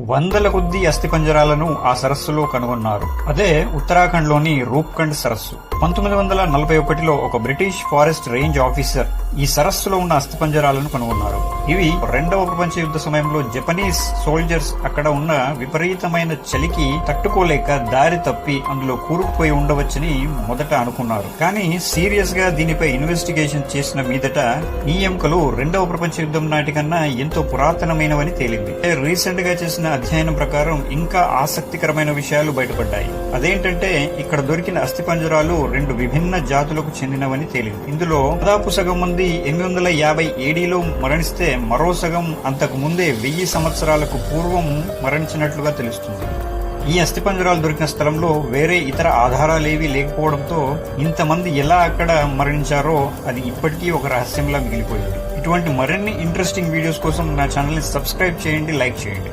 వందల కొద్దీ అస్థిపంజరాలను ఆ సరస్సులో కనుగొన్నారు. అదే ఉత్తరాఖండ్ లోని రూప్కండ్ సరస్సు. 1941లో ఒక బ్రిటిష్ ఫారెస్ట్ రేంజ్ ఆఫీసర్ ఈ సరస్సులో ఉన్న అస్థిపంజరాలను కనుగొన్నారు. ఇవి రెండవ ప్రపంచ యుద్ధ సమయంలో జపనీస్ సోల్జర్స్ అక్కడ ఉన్న విపరీతమైన చలికి తట్టుకోలేక దారి తప్పి అందులో కూరుకుపోయి ఉండవచ్చని మొదట అనుకున్నారు. కానీ సీరియస్ గా దీనిపై ఇన్వెస్టిగేషన్ చేసిన మీదట ఈ ఎముకలు రెండవ ప్రపంచ యుద్ధం నాటికన్నా ఎంతో పురాతనమైనవని తేలింది. రీసెంట్ గా చేసిన అధ్యయనం ప్రకారం ఇంకా ఆసక్తికరమైన విషయాలు బయటపడ్డాయి. అదేంటంటే ఇక్కడ దొరికిన అస్థిపంజరాలు రెండు విభిన్న జాతులకు చెందినవని తేలింది. ఇందులో దాదాపు సగం మంది 850 ఏడీలో మరణిస్తే మరో సగం అంతకు ముందే 1000 సంవత్సరాలకు పూర్వం మరణించినట్లుగా తెలుస్తుంది. ఈ అస్థిపంజరాలు దొరికిన స్థలంలో వేరే ఇతర ఆధారాలేవీ లేకపోవడంతో ఇంతమంది ఎలా అక్కడ మరణించారో అది ఇప్పటికీ ఒక రహస్యంలా మిగిలిపోయింది. ఇటువంటి మరిన్ని ఇంట్రెస్టింగ్ వీడియోస్ కోసం నా ఛానల్ ని సబ్స్క్రైబ్ చేయండి, లైక్ చేయండి.